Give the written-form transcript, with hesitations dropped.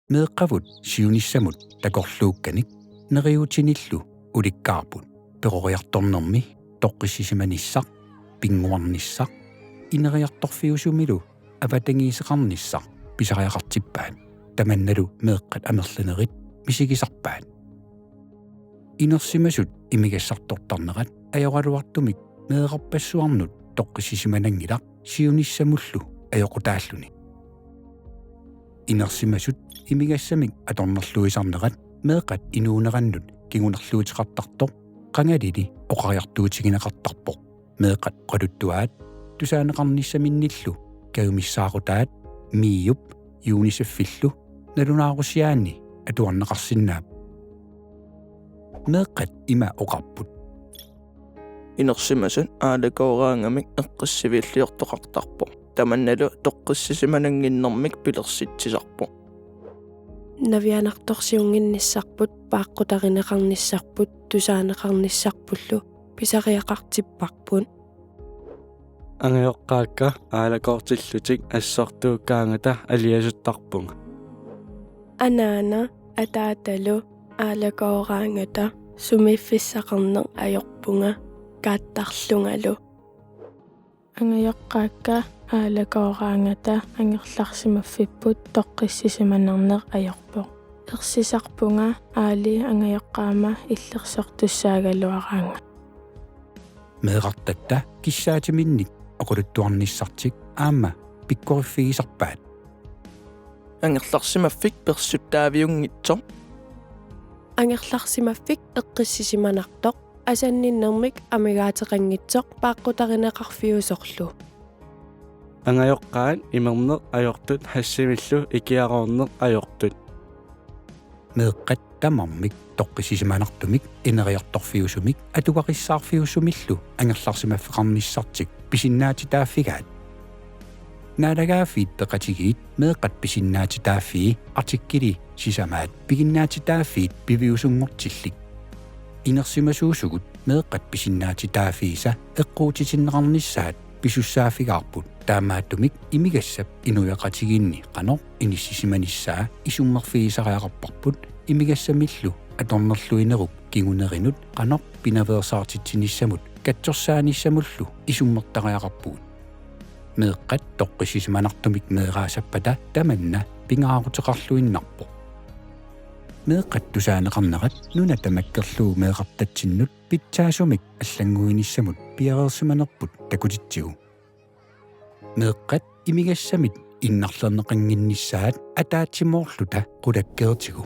meeqavut siunissamut takorluukkanik neriutinillu ulikkaarput peroriartornermi toqqissisimanissaq pinguarnissaq ineriartorfiusumilu avatangiiseqarnissaq pisariaqartippaat tamannalu meeqqat amerlanerit misigisarpaat inersimasut imigassartortarnerat ajoraluartumik meeqarpassuarnut toqqissisimanangilaq siunissamullu ajoqutaalluni inersimasut imigassamik atornerluisarnerat meeqat inuunerannut kingunerluutiqartartoq qangalili oqariartuutiginaqartarpoq meeqat qaluttuaat tusaaneqarnissaminnillu kaumissaaqutaat miiyup yuunisaffillu nalunaarusiaanni atuarneqarsinnaap meeqat ima oqarput inersimasun aalakoораангамик эққиссивииллиортоқартарпо таманналу тоққиссисиманангиннэрмик пилерситсисарпо навианарторсиунгинниссарпут пааққутаринеқарниссарпут тусаанеқарниссарпуллу писариақартиппарпун ангиоққаакка аалакоортиллутик ассортууккаангата алиасуттарпунга анаана атааталу аалакоораангата сумиффиссақарнеқ аёрпунга кааттарлунгалу ангиоққаакка аалакоораангата ангерларсимаффиппут тоққиссисиманернеқ аёрпоқ ерсисарпунга аали ангиоққаама иллерсортуссаагалуараанга meeqartatta kissaatiminnik oquluttuarnissartik aamma pikkoriffigisarpaat ангерларсимаффик персуттаавиунгитсо ангерларсимаффик эққиссисиманартоқ асанниннэрмик амигаатеқангитсоқ пааққутаринеқарфиусорлу ангайоққаат имернеқ аёртут хассимиллу икиароорнеқ аёртут meeqqat tamarmik toqqisimanartumik ineriartorfiusumik atuqaqissаарfiusumillu angerlarsimaffeqarnissartik pisinnaatitaaffigaat naalagaafiit peqatigiit meeqqat pisinnaatitaaffii artikkili sisamaat piginnaatitaaffiit piviusungortillik inersimasuusugut meeqqat pisinnaatitaaffiisa eqquutitinneqarnissaat pisussaafigaarput taamaattumik imigassap inuyaqatiginni qanoq inissisimanissaa isummerfiisariaqarparput imigassamillu atornerluinerup kingunerinut qanoq pinaversaartittinissamut katsorsaanissamullu isummertariaqarpuut meeqqat toqqisimanartumik meeraasappata tamanna pingaaruteqarluinnarpo meeqqat tusaaneqarnerat nuna tamakkerluu meeqartatsinnut pitsaasumik аллангуинissамут пиареерсиманерпут такутитсигу meeqqat imigassamit иннарлернеқангиннissaat атаатсимоорлута qulakkeertigu